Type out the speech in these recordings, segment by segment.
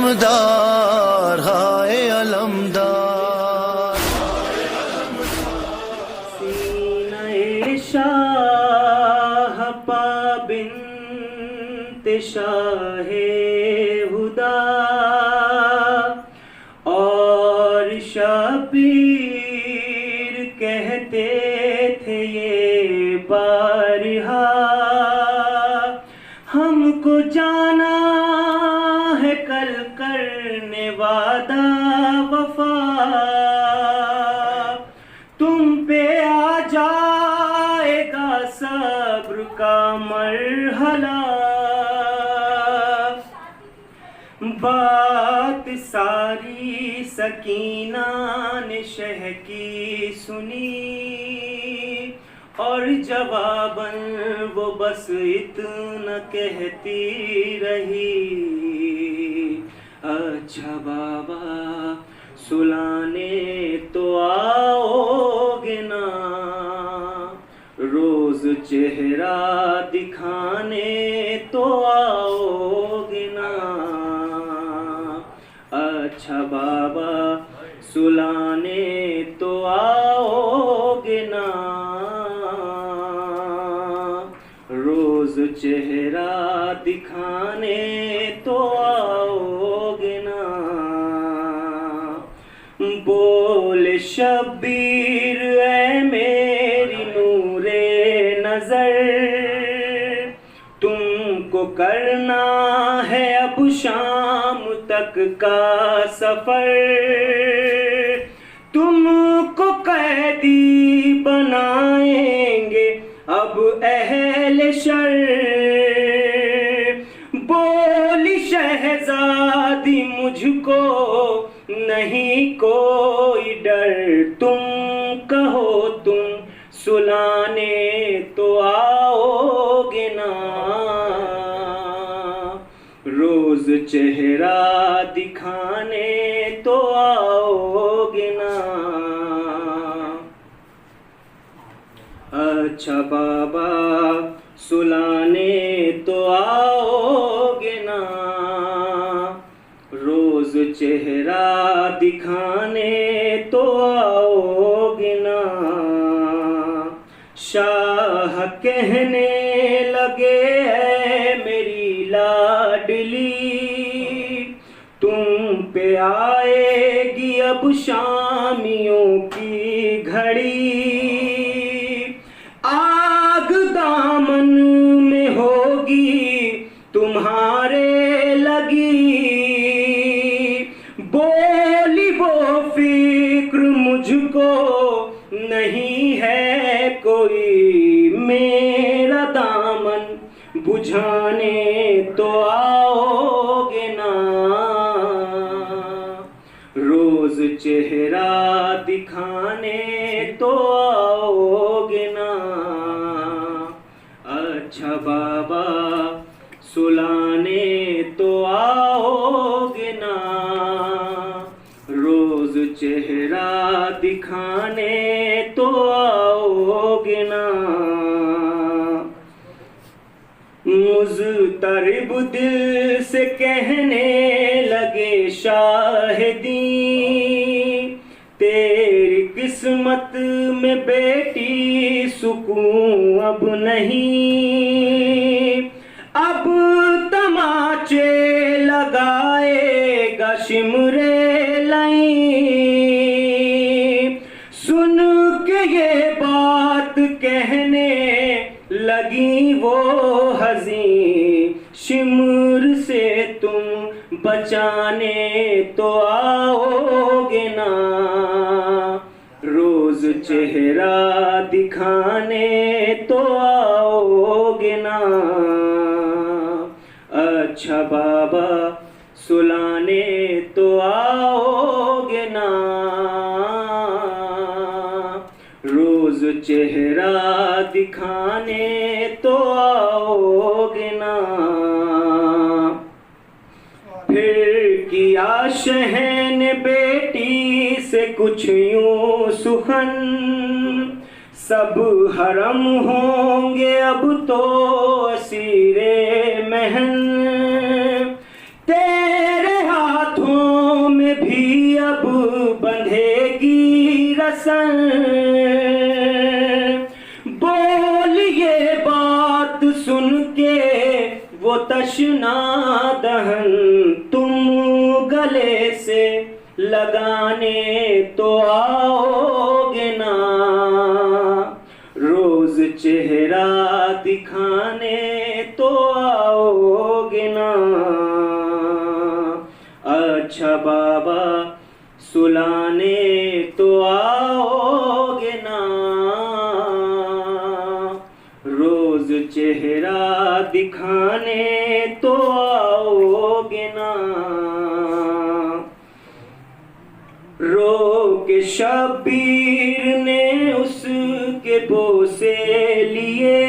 علمدار ہائے علمدار سینہ شاہ پابند شاہ ہدا اور شبیر کہتے تھے یہ بارہا ہم کو جانا ہے کل کرنے وعدہ وفا تم پہ آ جائے گا صبر کا مرحلہ بات ساری سکینہ نے شہ کی سنی اور جواباً وہ بس اتنا کہتی رہی اچھا بابا سلانے تو آؤ گے نا روز چہرہ دکھانے تو آؤ گے نا اچھا بابا سلانے تو آؤ گے نا روز چہرہ دکھانے تو آؤ گے نا بول شبیر اے میری نور نظر تم کو کرنا ہے اب شام تک کا سفر تم کو قیدی بنائیں گے اب اہل شر بولی شہزادی مجھ کو نہیں کوئی ڈر تم کہو تم سلانے تو آؤ گے نا روز چہرہ دکھانے تو آؤ گے نا اچھا بابا سلانے تو آؤ گے نا روز چہرہ دکھانے تو آؤ گے نا شاہ کہنے لگے اے میری لاڈلی تم پہ آئے گی اب شامیوں کی گھڑی آگ دامن میں ہوگی تمہارے لگی بولی وہ فکر مجھ کو نہیں ہے کوئی میرا دامن بجھانے تو آؤ گے نا روز چہرہ دکھانے تو آؤ گے نا اچھا بابا سلانے تو آؤ گے نا روز چہرہ دکھانے تو آؤ گے نا مضطرب دل سے کہنے لگے شاہدین تیری قسمت میں بیٹی سکون اب نہیں اب تماچے لگائے گا شمر لئیں سن کے یہ بات کہنے لگی وہ حزین شمر سے تم بچانے تو آؤ گے نا روز چہرہ دکھانے تو آؤ گے نا اچھا بابا سلانے تو آؤ گے نا روز چہرہ دکھانے تو آؤ گے نا پھر کیا شہن بیٹی سے کچھ یوں سخن سب حرم ہوں گے اب تو اسیر محن تیرے ہاتھ حسن بول یہ بات سن کے وہ تشنا دہن تم گلے سے لگانے تو آؤ گے نا روز چہرہ دکھانے تو آؤ گے نا اچھا بابا سلانے تو آؤ گے نا روز چہرہ دکھانے تو آؤ گے نا رو کے شبیر نے اس کے بوسے لیے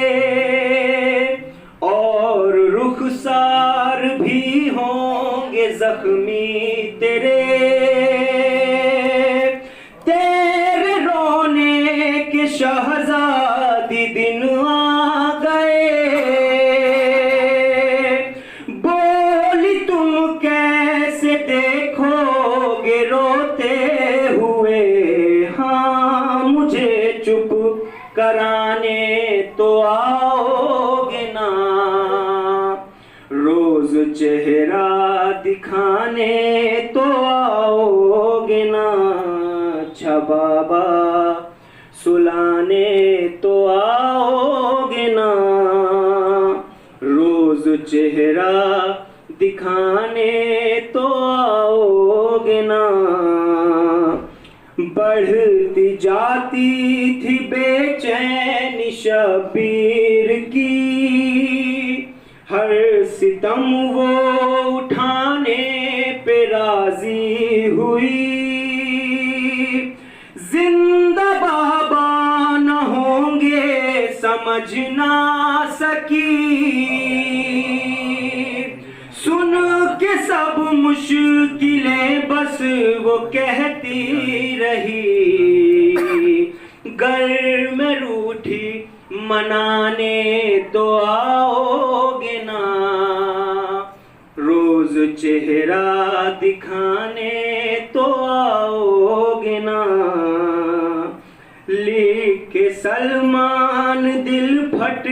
اور رخسار بھی ہوں گے زخمی تیرے رونے کے شہزادی دن آ گئے بولی تم کیسے دیکھو گے روتے ہوئے ہاں مجھے چپ کرانے تو آؤ گے نا روز چہرہ دکھانے تو آؤ گے نا اچھا بابا سلانے تو آؤ گے نا روز چہرہ دکھانے تو آؤ گے نا بڑھتی جاتی تھی بے چینی شبیر کی ہر ستم وہ اٹھانے پہ راضی ہوئی زندہ بابا نہ ہوں گے سمجھ نہ سکی سن کے سب مشکلیں بس وہ کہتی رہی گر میں روٹھی منانے تو آؤ گے نا روز چہرہ دکھانے تو آؤ گے نا لکھ کے سلمان دل پھٹ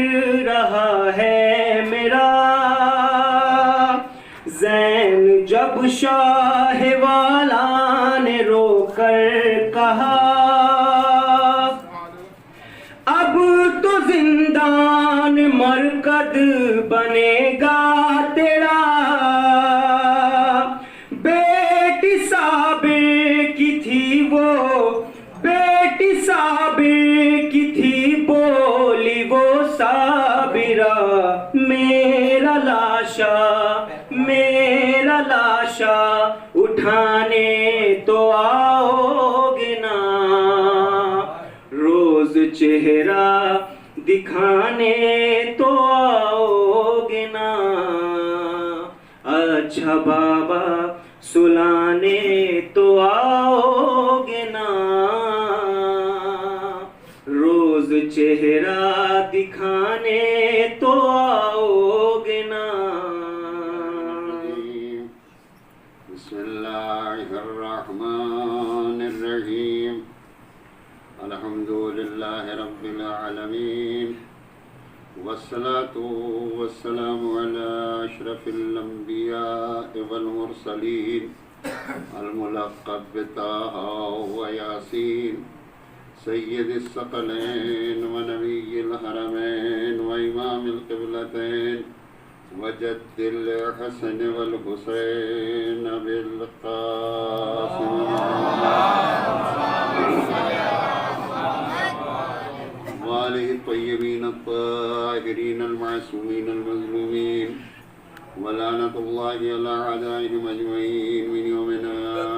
رہا ہے میرا زین جب شاہ والا نے رو کر کہا اب تو زندان مرکد بنے گا تیرا بیٹی صابر کی تھی وہ بیٹی صابر کی تھی بولی وہ صابرہ میرا لاشا اٹھانے تو آؤ گے نا روز چہرہ دکھانے تو آؤ گے نا اچھا بابا سلانے تو آؤ گے نا روز چہرہ دکھانے تو آؤ گے نا بسم اللہ الرحمن الرحیم الحمد للہ رب العالمین والصلاة والسلام علی اشرف الانبیاء والمرسلین الملقب بطٰ و یاسین سید الثقلین و نبی الحرمین و امام القبلتین وجد الحسن والحسین بالقاسم وآلہ الطیبین الطاہرین المعصومین المظلومین ولعنۃ اللہ علی اعدائہم اجمعین من یومنا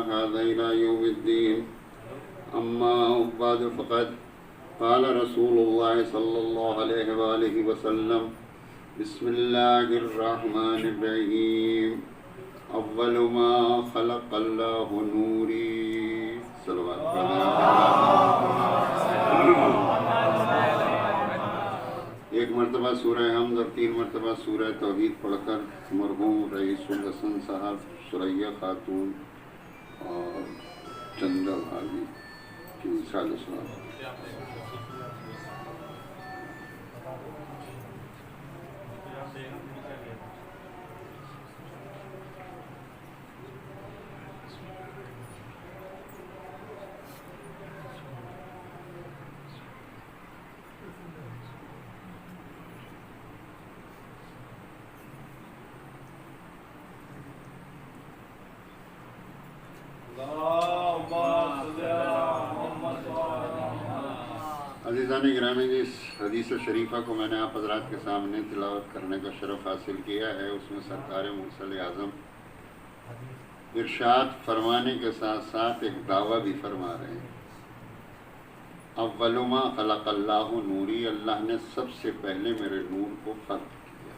ھذا الی یوم الدین اما بعد فقد قال رسول اللہ صلی اللہ علیہ وآلہ وسلم بسم اللہ الرحمن الرحیم اول ما خلق اللہ نوری صلوات ایک مرتبہ سورہ حمد اور 3 مرتبہ سورہ توحید پڑھ کر مرحوم رئیس الحسن صاحب ثریا خاتون اور چندہ بھابھی سال سوال عزیزان گرامی جی، اس حدیث شریفہ کو میں نے آپ حضرات کے سامنے تلاوت کرنے کا شرف حاصل کیا ہے۔ اس میں سرکار مرسل اعظم ارشاد فرمانے کے ساتھ ساتھ ایک دعویٰ بھی فرما رہے ہیں۔ اول ما خلق اللہ نوری، اللہ نے سب سے پہلے میرے نور کو خلق کیا۔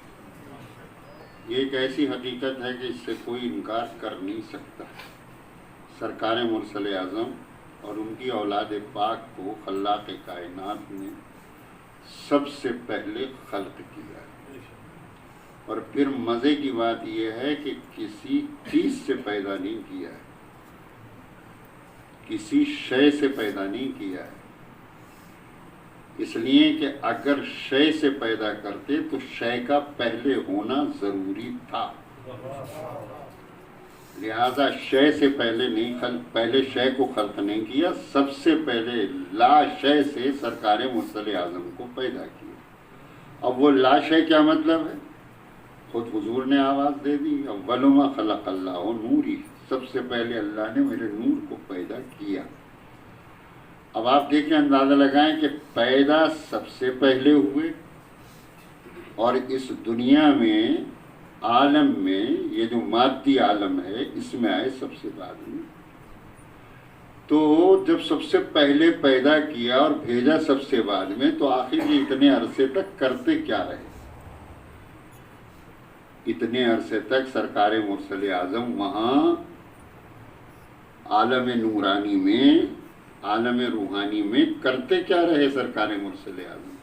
یہ ایک ایسی حقیقت ہے کہ اس سے کوئی انکار کر نہیں سکتا۔ سرکار مرسل اعظم اور ان کی اولاد پاک کو خلاق کائنات نے سب سے پہلے خلق کیا ہے۔ اور پھر مزے کی بات یہ ہے کہ کسی چیز سے پیدا نہیں کیا ہے، کسی شے سے پیدا نہیں کیا ہے، اس لیے کہ اگر شے سے پیدا کرتے تو شے کا پہلے ہونا ضروری تھا، لہذا شے سے پہلے شے کو خلق نہیں کیا، سب سے پہلے لا شے سے سرکار مرسل اعظم کو پیدا کیا۔ اب وہ لا شے کیا مطلب ہے؟ خود حضور نے آواز دے دی، اول ما خلق اللہ نوری، سب سے پہلے اللہ نے میرے نور کو پیدا کیا۔ اب آپ دیکھیں، اندازہ لگائیں کہ پیدا سب سے پہلے ہوئے، اور اس دنیا میں عالم میں یہ جو مادی عالم ہے اس میں آئے سب سے بعد میں۔ تو جب سب سے پہلے پیدا کیا اور بھیجا سب سے بعد میں، تو آخر یہ اتنے عرصے تک کرتے کیا رہے؟ اتنے عرصے تک سرکار مرسل اعظم وہاں عالم نورانی میں، عالم روحانی میں کرتے کیا رہے؟ سرکار مرسل اعظم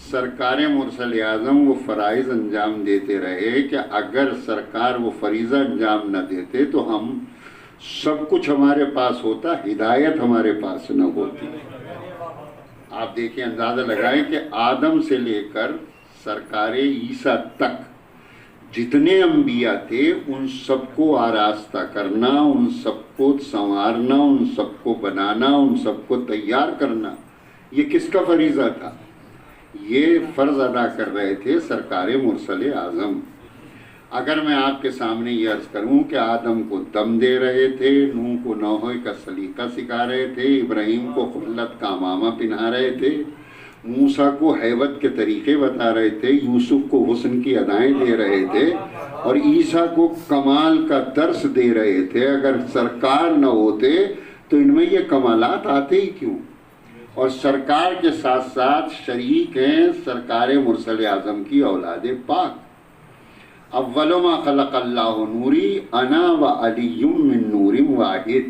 سرکار مرسل اعظم وہ فرائض انجام دیتے رہے کہ اگر سرکار وہ فریضہ انجام نہ دیتے تو ہم سب کچھ ہمارے پاس ہوتا، ہدایت ہمارے پاس نہ ہوتی۔ آپ دیکھیں، اندازہ لگائیں کہ آدم سے لے کر سرکار عیسیٰ تک جتنے انبیاء تھے ان سب کو آراستہ کرنا، ان سب کو سنوارنا، ان سب کو بنانا، ان سب کو تیار کرنا، یہ کس کا فریضہ تھا؟ یہ فرض ادا کر رہے تھے سرکار مرسل اعظم۔ اگر میں آپ کے سامنے یہ عرض کروں کہ آدم کو دم دے رہے تھے، نوح کو نوحے کا سلیقہ سکھا رہے تھے، ابراہیم کو خلت کا امامہ پہنا رہے تھے، موسیٰ کو ہیبت کے طریقے بتا رہے تھے، یوسف کو حسن کی ادائیں دے رہے تھے، اور عیسیٰ کو کمال کا درس دے رہے تھے، اگر سرکار نہ ہوتے تو ان میں یہ کمالات آتے ہی کیوں؟ اور سرکار کے ساتھ ساتھ شریک ہیں سرکار مرسل اعظم کی اولاد پاک۔ اول ما خلق اللہ نوری انا و علی من نور واحد،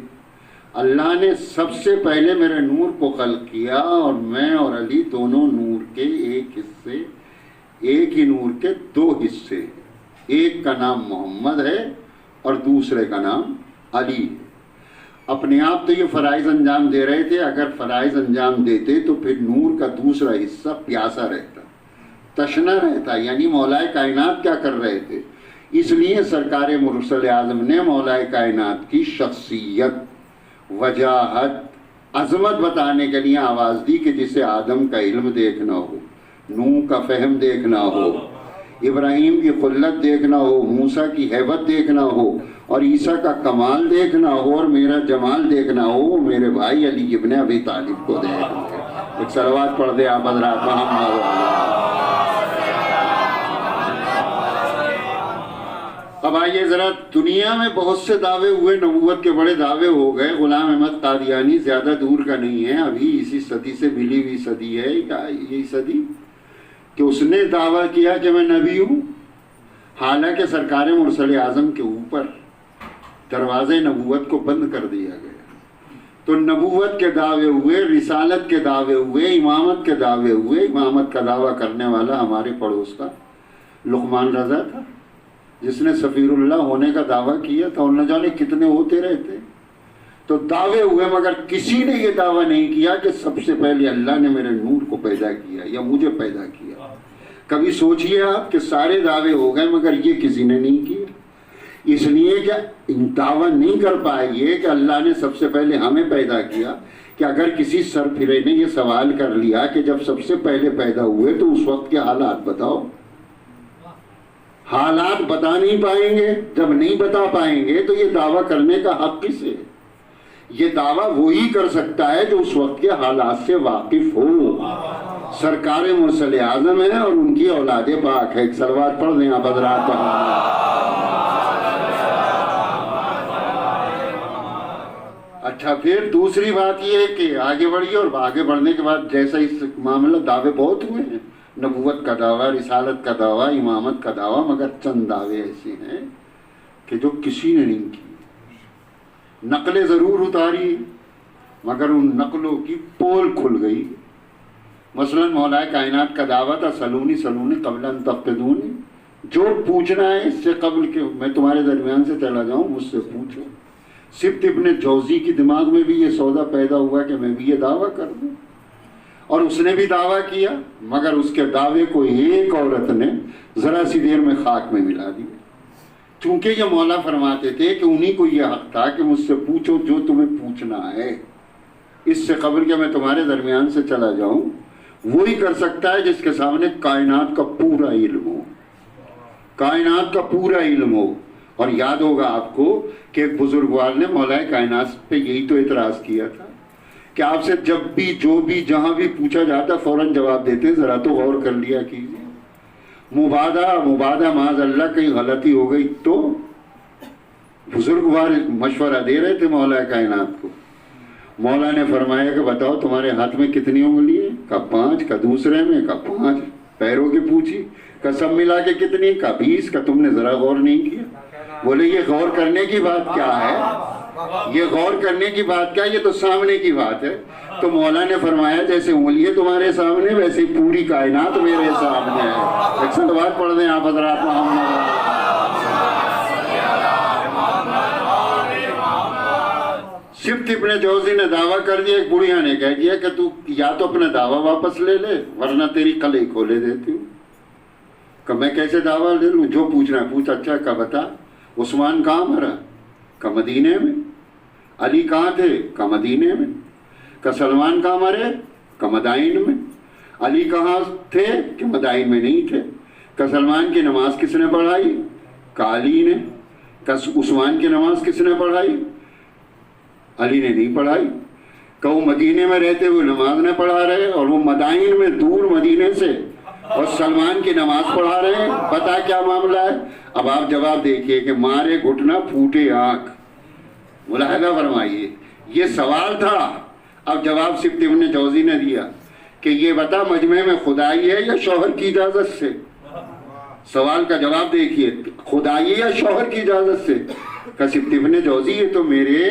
اللہ نے سب سے پہلے میرے نور کو خلق کیا، اور میں اور علی دونوں نور کے ایک حصے، ایک ہی نور کے دو حصے، ایک کا نام محمد ہے اور دوسرے کا نام علی ہے۔ اپنے آپ تو یہ فرائض انجام دے رہے تھے، اگر فرائض انجام دیتے تو پھر نور کا دوسرا حصہ پیاسا رہتا، تشنا رہتا، یعنی مولا کائنات کیا کر رہے تھے؟ اس لیے سرکار مرسل اعظم نے مولا کائنات کی شخصیت، وجاہت، عظمت بتانے کے لیے آواز دی کہ جسے آدم کا علم دیکھنا ہو، نوح کا فہم دیکھنا ہو، ابراہیم کی خلت دیکھنا ہو، موسیٰ کی ہیبت دیکھنا ہو، اور عیسیٰ کا کمال دیکھنا ہو، اور میرا جمال دیکھنا ہو، میرے بھائی علی ابن ابی طالب کو دیکھنا ہے۔ ایک صلوات پڑھ دے آپ حضرات محمد۔ اب آئیے ذرا، دنیا میں بہت سے دعوے ہوئے، نبوت کے بڑے دعوے ہو گئے، غلام احمد قادیانی زیادہ دور کا نہیں ہے، ابھی اسی صدی سے ملی ہوئی صدی ہے، یہی صدی کہ اس نے دعویٰ کیا کہ میں نبی ہوں، حالانکہ سرکار مرسل اعظم کے اوپر دروازے نبوت کو بند کر دیا گیا۔ تو نبوت کے دعوے ہوئے، رسالت کے دعوے ہوئے، امامت کے دعوے ہوئے۔ امامت کا دعویٰ کرنے والا ہمارے پڑوس کا لقمان رضا تھا، جس نے سفیر اللہ ہونے کا دعویٰ کیا تھا، اور نہ جانے کتنے ہوتے رہتے۔ تو دعوے ہوئے مگر کسی نے یہ دعویٰ نہیں کیا کہ سب سے پہلے اللہ نے میرے نور کو پیدا کیا یا مجھے پیدا کیا. کبھی سوچئے آپ کہ سارے دعوے ہو گئے مگر یہ کسی نے نہیں کیا. اس لیے کہ دعویٰ نہیں کر پائے یہ کہ اللہ نے سب سے پہلے ہمیں پیدا کیا، کہ اگر کسی سرفرے نے یہ سوال کر لیا کہ جب سب سے پہلے پیدا ہوئے تو اس وقت کے حالات بتاؤ. حالات بتا نہیں پائیں گے. جب نہیں بتا پائیں گے تو یہ دعویٰ کرنے کا حق کس ہے؟ یہ دعویٰ وہی کر سکتا ہے جو اس وقت کے حالات سے واقف ہو. سرکار مرسل اعظم ہے اور ان کی اولاد پاک ہے. ایک صلوات پڑھ دیں آپ حضرات. اچھا، پھر دوسری بات یہ ہے کہ آگے بڑھیے، اور آگے بڑھنے کے بعد جیسا اس معاملہ دعوے بہت ہوئے ہیں، نبوت کا دعویٰ، رسالت کا دعویٰ، امامت کا دعویٰ، مگر چند دعوے ایسے ہیں کہ جو کسی نے نہیں کی. نقلیں ضرور اتاری مگر ان نقلوں کی پول کھل گئی. مثلا مولا کائنات کا دعویٰ تھا سلونی سلونی قبل ان تفتدونی، جو پوچھنا ہے اس سے قبل کہ میں تمہارے درمیان سے چلا جاؤں مجھ سے پوچھو. صرف ابن جوزی کی دماغ میں بھی یہ سودا پیدا ہوا کہ میں بھی یہ دعویٰ کر دوں، اور اس نے بھی دعویٰ کیا مگر اس کے دعوے کو ایک عورت نے ذرا سی دیر میں خاک میں ملا دیا. چونکہ یہ مولا فرماتے تھے کہ انہی کو یہ حق تھا کہ مجھ سے پوچھو جو تمہیں پوچھنا ہے، اس سے قبل کہ میں تمہارے درمیان سے چلا جاؤں. وہی کر سکتا ہے جس کے سامنے کائنات کا پورا علم ہو، کائنات کا پورا علم ہو. اور یاد ہوگا آپ کو کہ ایک بزرگوار نے مولا کائنات پہ یہی تو اعتراض کیا تھا کہ آپ سے جب بھی جو بھی جہاں بھی پوچھا جاتا فوراً جواب دیتے، ذرا تو غور کر لیا کیجیے. مبادہ معاذ اللہ کہیں غلطی ہو گئی تو بزرگوار مشورہ دے رہے تھے مولا کائنات کو. مولا نے فرمایا کہ بتاؤ تمہارے ہاتھ میں کتنی انگلی ہیں؟ کہا 5. کا دوسرے میں؟ کہا 5. پیروں کی پوچھی؟ کہ سب ملا کے کتنی؟ کہا 20. کا تم نے ذرا غور نہیں کیا؟ بولے یہ غور کرنے کی بات کیا ہے؟ یہ غور کرنے کی بات کیا؟ یہ تو سامنے کی بات ہے. تو مولا نے فرمایا جیسے انگلیاں تمہارے سامنے ویسے پوری کائنات میرے سامنے ہے. ایک صلوات پڑھ دیں آپ حضرات. صرف ابن جوزی نے دعویٰ کر دیا، ایک بڑھیا نے کہہ دیا کہ تو یا تو اپنا دعویٰ واپس لے لے ورنہ تیری کلئی کھولے دیتی ہوں. کہ میں کیسے دعویٰ لے لوں؟ جو پوچھنا ہے پوچھ. اچھا کہ بتا عثمان کہاں مرا؟ کہ مدینے میں. علی کہاں تھے؟ کہ مدینے میں. کہ سلمان کہاں مرے؟ کہ مدائن میں. علی کہاں تھے؟ کہ مدائن میں نہیں تھے. کہ سلمان کی نماز کس نے پڑھائی؟ کہ علی نے. کہ عثمان کی نماز کس نے پڑھائی؟ علی نے نہیں پڑھائی. کہ وہ مدینے میں رہتے ہوئے نماز نہ پڑھا رہے اور وہ مدائن میں دور مدینے سے اور سلمان کی نماز پڑھا رہے ہیں. بتا کیا معاملہ ہے؟ اب آپ جواب دیکھیے کہ مارے گھٹنا پھوٹے آنکھ. ملاحظہ فرمائیے، یہ سوال تھا. اب جواب صرف ابن جوزی نے دیا کہ یہ بتا مجمع میں خدائی ہے یا شوہر کی اجازت سے؟ سوال کا جواب دیکھیے، خدائی یا شوہر کی اجازت سے؟ کہ صرف ابن جوزی یہ تو میرے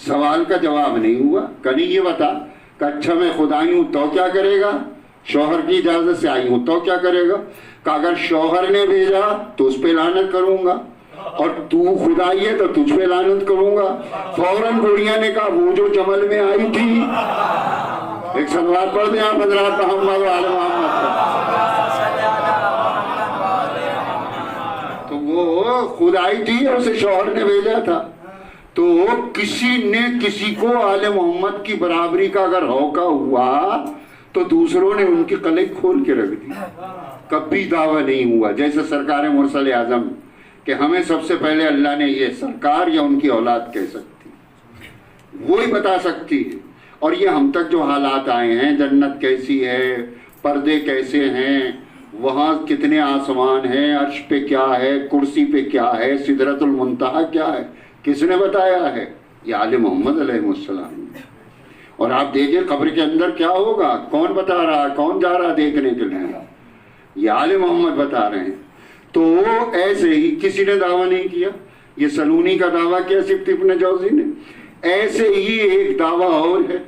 سوال کا جواب نہیں ہوا. کہ نہیں یہ بتا کہ اچھا میں خدائی ہوں تو کیا کرے گا؟ شوہر کی اجازت سے آئی ہوں تو کیا کرے گا؟ کہ اگر شوہر نے بھیجا تو اس پہ لعنت کروں گا اور تو خدائی ہے تو تجھ پہ لعنت کروں گا. فوراً گوڑیاں نے کہا وہ جو جمل میں آئی تھی. ایک صلوات پڑھ دیں آپ حضرات محمد و آل محمد. تو وہ خدائی تھی اور اسے شوہر نے بھیجا تھا. تو کسی نے کسی کو آل محمد کی برابری کا اگر ہوکا ہوا تو دوسروں نے ان کی قلعے کھول کے رکھ دی. کبھی دعویٰ نہیں ہوا جیسے سرکار مرسل اعظم کہ ہمیں سب سے پہلے اللہ نے یہ سرکار یا ان کی اولاد کہہ سکتی، وہی بتا سکتی ہے. اور یہ ہم تک جو حالات آئے ہیں، جنت کیسی ہے، پردے کیسے ہیں، وہاں کتنے آسمان ہیں، عرش پہ کیا ہے، کرسی پہ کیا ہے، سدرۃ المنتہا کیا ہے، کس نے بتایا ہے؟ یہ آل محمد علیہ السلام. اور آپ دیکھیں قبر کے اندر کیا ہوگا، کون بتا رہا ہے، کون جا رہا دیکھنے کے لیے؟ یہ آل محمد بتا رہے ہیں. تو ایسے ہی کسی نے دعویٰ نہیں کیا. یہ سلونی کا دعویٰ کیا صرف ابن جوزی نے. ایسے ہی ایک دعویٰ اور ہے،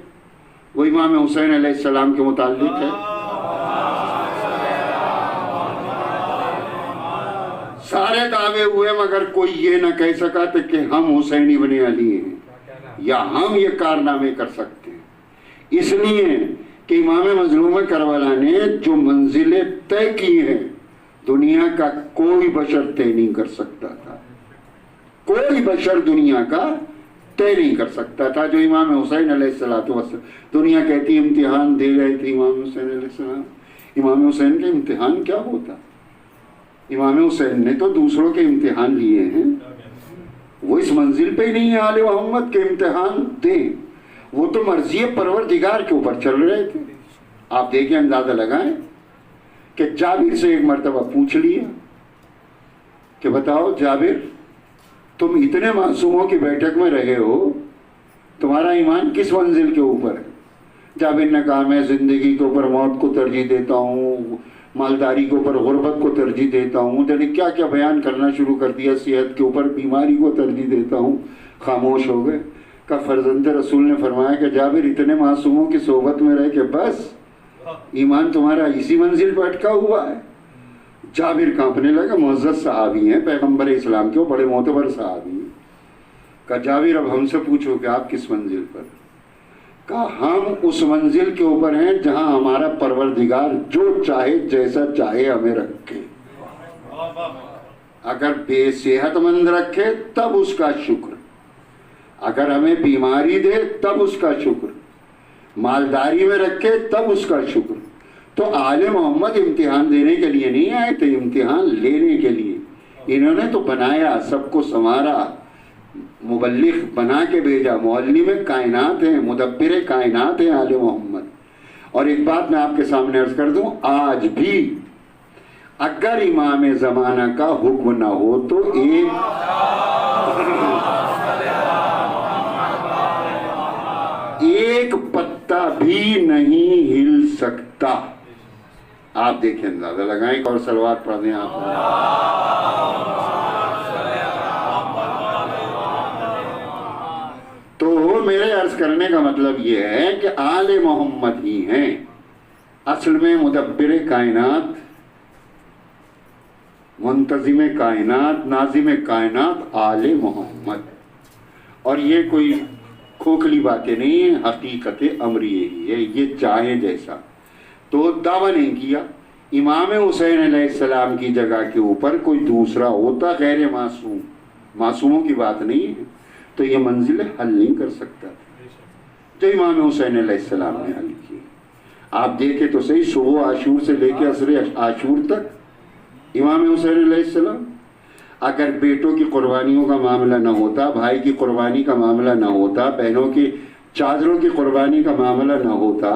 وہ امام حسین علیہ السلام کے متعلق ہے. سارے دعوے ہوئے مگر کوئی یہ نہ کہہ سکا تھا کہ ہم حسین ابن علی ہیں. یا ہم یہ کارنامے کر سکتے ہیں؟ اس لیے کہ امام مظلوم کربلا نے جو منزلیں طے کی ہیں دنیا کا کوئی بشر طے نہیں کر سکتا تھا، کوئی بشر دنیا کا طے نہیں کر سکتا تھا جو امام حسین علیہ السلام۔ دنیا کہتی امتحان دے رہے تھے امام حسین علیہ السلام، امام حسین کے امتحان کیا ہوتا؟ امام حسین نے تو دوسروں کے امتحان لیے ہیں، وہ اس منزل پہ ہی نہیں ہے آل محمد کے امتحان دیں، وہ تو مرضی پروردگار کے اوپر چل رہے تھے۔ آپ دیکھیں، اندازہ لگائیں کہ جابر سے ایک مرتبہ پوچھ لیا کہ بتاؤ جابر، تم اتنے معصوموں کی بیٹھک میں رہے ہو، تمہارا ایمان کس منزل کے اوپر ہے؟ جابر نے کہا میں زندگی کے اوپر موت کو ترجیح دیتا ہوں، مالداری کے اوپر غربت کو ترجیح دیتا ہوں، یعنی کیا کیا بیان کرنا شروع کر دیا، صحت کے اوپر بیماری کو ترجیح دیتا ہوں، خاموش ہو گئے۔ کہ فرزند رسول نے فرمایا کہ جابر اتنے معصوموں کی صحبت میں رہ کے بس ایمان تمہارا اسی منزل پہ اٹکا ہوا ہے۔ جابر کانپنے لگا، معزز صحابی ہیں پیغمبر اسلام کے، وہ بڑے معتبر صحابی ہیں۔ کہا جابر اب ہم سے پوچھو کہ آپ کس منزل پر؟ کہا ہم اس منزل کے اوپر ہیں جہاں ہمارا پروردگار جو چاہے جیسا چاہے ہمیں رکھے، اگر بے صحت مند رکھے تب اس کا شکر، اگر ہمیں بیماری دے تب اس کا شکر، مالداری میں رکھے تب اس کا شکر۔ تو آل محمد امتحان دینے کے لیے نہیں آئے تھے، امتحان لینے کے لیے۔ انہوں نے تو بنایا، سب کو سنوارا، مبلغ بنا کے بھیجا، معلم کائنات ہیں، مدبر کائنات ہیں آل محمد۔ اور ایک بات میں آپ کے سامنے عرض کر دوں، آج بھی اگر امام زمانہ کا حکم نہ ہو تو ایک پتا بھی نہیں ہل سکتا۔ آپ دیکھیں، اندازہ لگائیں اور صلوات پڑھ دیں آپ۔ تو میرے عرض کرنے کا مطلب یہ ہے کہ آل محمد ہی ہیں اصل میں مدبر کائنات، منتظم کائنات، ناظم کائنات آل محمد۔ اور یہ کوئی کھوکھلی باتیں نہیں ہیں، حقیقت امری یہی ہے، یہ چاہے جیسا۔ تو دعویٰ نہیں کیا امام حسین علیہ السلام کی جگہ کے اوپر کوئی دوسرا ہوتا غیر معصوم، معصوموں کی بات نہیں ہے، تو یہ منزل حل نہیں کر سکتا جو امام حسین علیہ السلام نے حل کی۔ آپ دیکھیں تو صحیح، صبح عاشور سے لے کے عصر عاشور تک امام حسین علیہ السلام، اگر بیٹوں کی قربانیوں کا معاملہ نہ ہوتا، بھائی کی قربانی کا معاملہ نہ ہوتا، بہنوں کی چادروں کی قربانی کا معاملہ نہ ہوتا،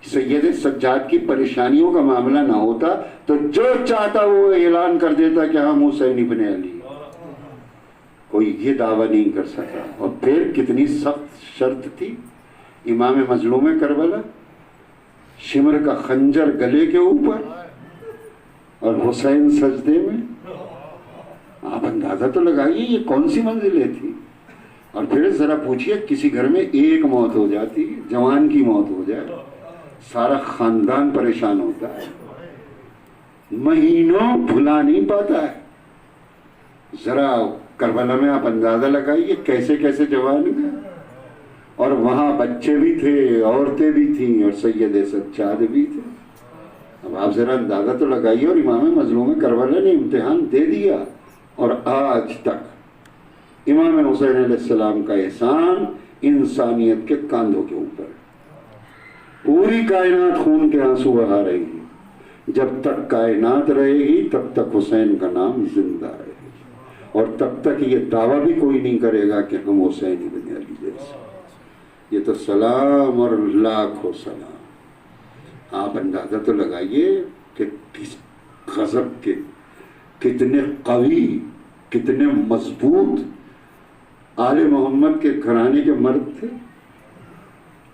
سید سجاد کی پریشانیوں کا معاملہ نہ ہوتا، تو جو چاہتا وہ اعلان کر دیتا کہ ہم حسین ابن علی۔ کوئی یہ دعویٰ نہیں کر سکا۔ اور پھر کتنی سخت شرط تھی امام مظلوم کربلا، شمر کا خنجر گلے کے اوپر اور حسین سجدے میں۔ آپ اندازہ تو لگائیے یہ کون سی منزلیں تھی۔ اور پھر ذرا پوچھئے، کسی گھر میں ایک موت ہو جاتی، جوان کی موت ہو جائے، سارا خاندان پریشان ہوتا ہے، مہینوں بھلا نہیں پاتا ہے۔ ذرا کربلا میں آپ اندازہ لگائیے کیسے کیسے جوان ہیں، اور وہاں بچے بھی تھے، عورتیں بھی تھیں، اور سید سجاد بھی تھے۔ اب آپ ذرا اندازہ تو لگائیے۔ اور امام مظلوم کربلا نے امتحان دے دیا، اور آج تک امام حسین علیہ السلام کا احسان انسانیت کے کاندھوں کے اوپر ہے۔ پوری کائنات خون کے آنسو بہا رہی ہے، جب تک کائنات رہے گی تب تک حسین کا نام زندہ رہے گا، اور تب تک یہ دعویٰ بھی کوئی نہیں کرے گا کہ ہم حسین ابن علی جیسے۔ یہ تو سلام اور لاکھوں سلام۔ آپ اندازہ تو لگائیے کہ کس غضب کے، کتنے قوی، کتنے مضبوط آل محمد کے گھرانے کے مرد تھے،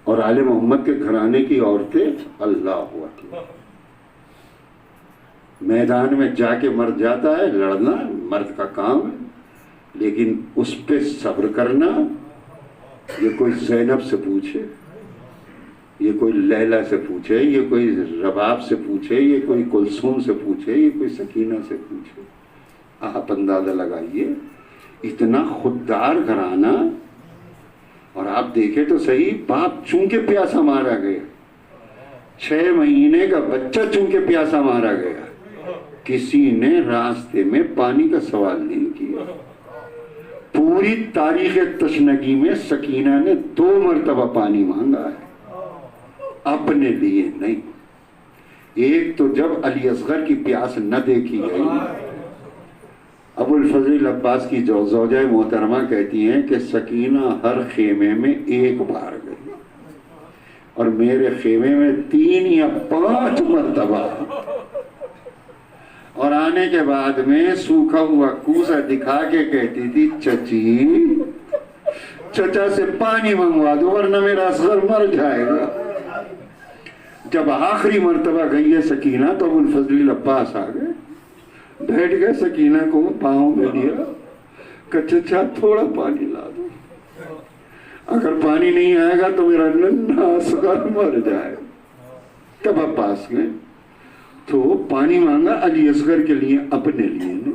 اور آل محمد کے گھرانے کی عورتیں۔ اللہ اکبر۔ میدان میں جا کے مرد جاتا ہے، لڑنا مرد کا کام ہے، لیکن اس پہ صبر کرنا، یہ کوئی زینب سے پوچھے، یہ کوئی لیلا سے پوچھے، یہ کوئی رباب سے پوچھے، یہ کوئی کلثوم سے پوچھے، یہ کوئی سکینہ سے پوچھے۔ آپ اندازہ لگائیے، اتنا خوددار گھرانہ، اور آپ دیکھیں تو صحیح، باپ چونکہ پیاسا مارا گیا، 6 مہینے کا بچہ چونکہ پیاسا مارا گیا، کسی نے راستے میں پانی کا سوال نہیں کیا۔ پوری تاریخ تشنگی میں سکینہ نے 2 مرتبہ پانی مانگا ہے، اپنے لیے نہیں۔ ایک تو جب علی اصغر کی پیاس نہ دیکھی گئی، ابو الفضل عباس کی زوجہ محترمہ کہتی ہیں کہ سکینہ ہر خیمے میں 1 بار گئی، اور میرے خیمے میں 3 یا 5 مرتبہ، اور آنے کے بعد میں سوکھا ہوا کوزہ دکھا کے کہتی تھی چچی چچا سے پانی منگوا دو ورنہ میرا اصغر مر جائے گا۔ جب آخری مرتبہ گئی ہے سکینہ تو ابو الفضل عباس آ گئے، بیٹھ گئے، سکینہ کو پاؤں میں لیا کہ چچا تھوڑا پانی لا دو، اگر پانی نہیں آئے گا تو میرا ننھا اصغر مر جائے گا۔ تب عباس گئے تو پانی مانگا علی اصغر کے لیے، اپنے لیے نہیں۔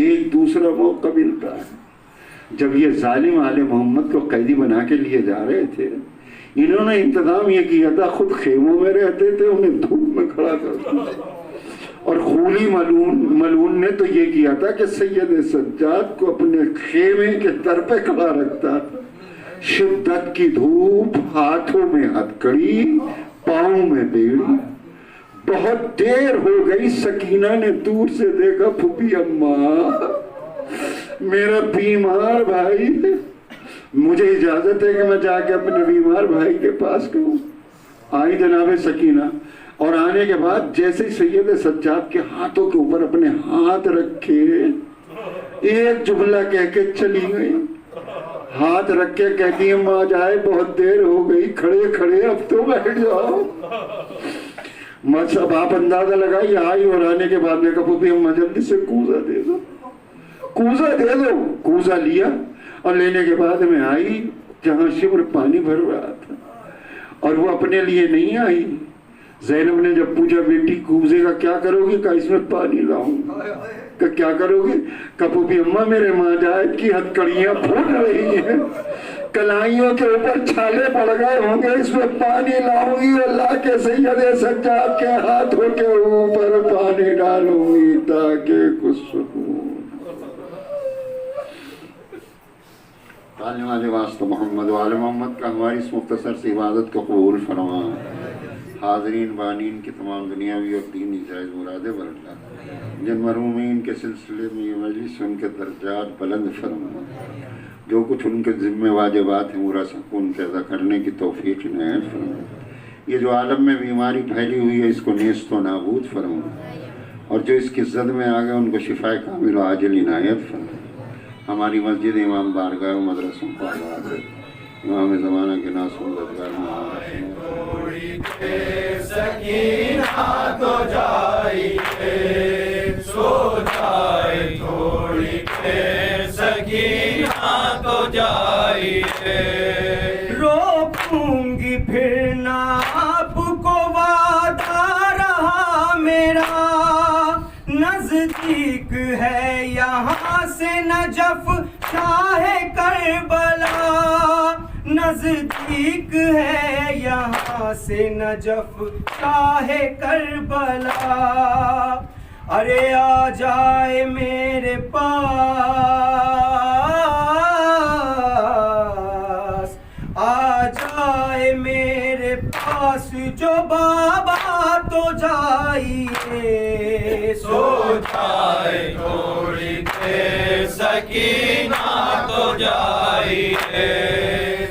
ایک دوسرا موقع ملتا ہے، جب یہ ظالم آل محمد کو قیدی بنا کے لیے جا رہے تھے، انہوں نے انتظام یہ کیا تھا، خود خیموں میں رہتے تھے، انہیں دھوپ میں کھڑا کرتے تھے، اور خولی ملعون نے تو یہ کیا تھا کہ سید سجاد کو اپنے خیمے کے در پہ کھڑا رکھتا تھا۔ شدت کی دھوپ، ہاتھوں میں ہتھکڑی، پاؤں میں بیڑی۔ بہت دیر ہو گئی، سکینہ نے دور سے دیکھا، پھوپھی اماں میرا بیمار بھائی، مجھے اجازت ہے کہ میں جا کے اپنے بیمار بھائی کے پاس کہوں۔ آئی جناب سکینہ، اور آنے کے بعد جیسے سید سجاد کے ہاتھوں کے اوپر اپنے ہاتھ رکھے، ایک جملہ کہہ کے چلی گئی۔ ہاتھ رکھ کے کہتی ہیں ماں جائے بہت دیر ہو گئی، کھڑے کھڑے اب تو بیٹھ جاؤ۔ اب آپ اندازہ لگائی، آئی اور آنے کے بعد میں کہا پھوپھی اماں جلدی سے کوزہ دے دو، کوزہ دے دو۔ کوزہ لیا، اور لینے کے بعد میں آئی جہاں شبر پانی بھر رہا تھا، اور وہ اپنے لیے نہیں آئی۔ زینب نے جب پوچھا بیٹی کوزے کا کیا کرو گی، کہا اس میں پانی لاؤں۔ کہ کیا کرو گی، کہا پھوپھی اماں میرے ماجد کی ہتھکڑیاں پھوٹ رہی ہیں، کلائیوں کے اوپر چھالے پڑ گئے ہوں گے، اس میں پانی لاؤں گی، اللہ کے سید سجاد کے ہاتھوں کے اوپر پانی ڈالوں گی تاکہ کچھ سکون۔ تعالی والے واسطہ محمد و آل محمد کا ہماری اس مختصر سی عبادت کو قبول فرما۔ حاضرین بانین کی تمام دنیاوی اور دینی جائز مرادیں برلا، جن مرحومین کے سلسلے میں یہ مجلس ان کے درجات بلند فرما، جو کچھ ان کے ذمہ واجبات ہیں مرا سکون کے ادا کرنے کی توفیق عنایت فرما۔ یہ جو عالم میں بیماری پھیلی ہوئی ہے اس کو نیست و نابود فرما، اور جو اس کی زد میں آ گئے ان کو شفاء کامل و عاجل عنایت فرما۔ ہماری مسجد امام بارگاہ و مدرسوں کو آباد ہے، امام زمانہ کے ناصر تھوڑی دیر سکینہ تو جائیے، سو جائے تھوڑی دیر سکینہ تو جائیے، روکوں گی پھر نہ آپ کو وعدہ رہا میرا، نزدیک ہے یہاں سے نجف شاہ کربلا، نزدیک ہے یہاں سے نجف شاہ کربلا، ارے آ جائے میرے پاس، آ جائے میرے پاس جو بابا تو جائیے، سو جائے تھوڑی دیر سکینہ تو جائیے،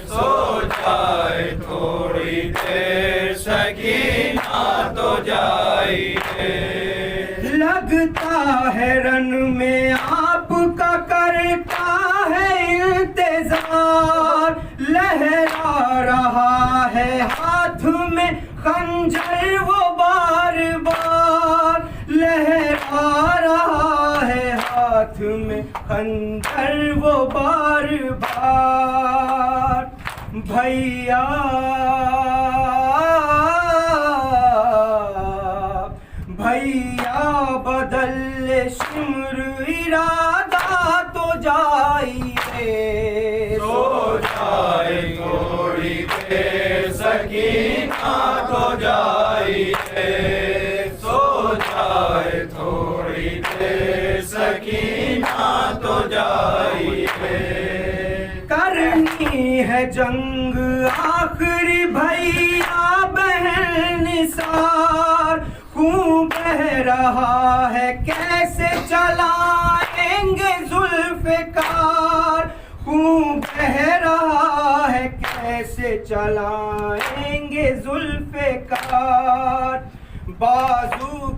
سو جائے تھوڑی دیر سکینہ تو جائیے، لگتا ہے رن میں آپ کا کرتا ہے انتظار، لہرا رہا ہے ہاتھ میں خنجر وہ بار بار، لہرا رہا ہے ہاتھ میں خنجر وہ بار بار، بھیا بھیا بدل شمر ارادہ تو جائیے، سو جائے سکینہ تو جائیے سو جائے تھوڑی دیر سکینہ تو جائیے کرنی ہے جنگ آخری بھیا بہن نثار خون بہ رہا ہے کیسے چلائیں گے ذوالفقار خون بہ رہا ہے کیسے چلائیں گے ذوالفقار بازو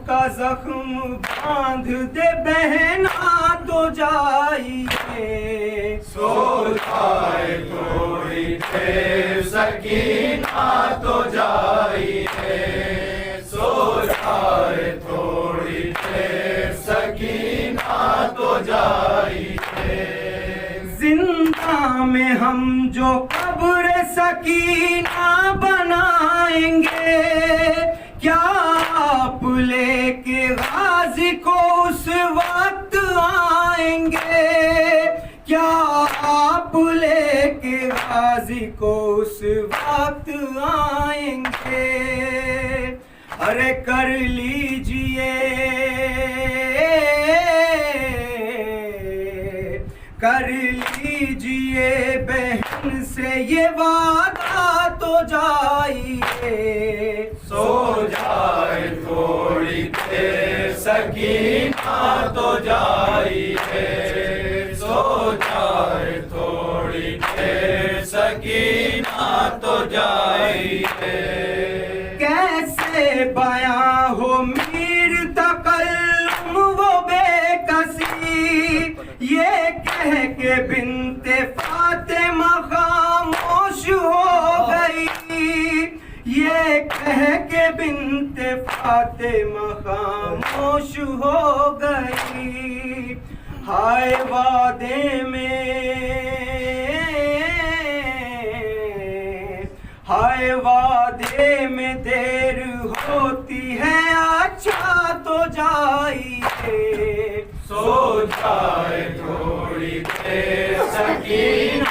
کا زخم باندھ دے بہنا تو جائیے سو جائے تھوڑی دیر سکینہ تو جائیے سو جائے تھوڑی دیر سکینہ تو جائیے زندہ میں ہم جو قبر سکینہ بنائیں گے کیا آپ لے کے غازی کو اس وقت آئیں گے کیا آپ لے کے غازی کو اس وقت آئیں گے ارے کر لیجئے بہن سے یہ وعدہ تو جائیے سو جائے تھوڑی دیر سکینہ تو جائیے سو جائے تھوڑی دیر سکینہ تو جائیے کیسے بیاں ہو میر تکلم وہ بے کسی یہ کہہ کے بنت فاطمہ خاموش ہو گئی یہ کہہ کے بنت فاطمہ خاموش ہو گئی ہائے وعدے میں دیر ہوتی ہے اچھا تو جائیے سو جائے تھوڑی دیر سکینہ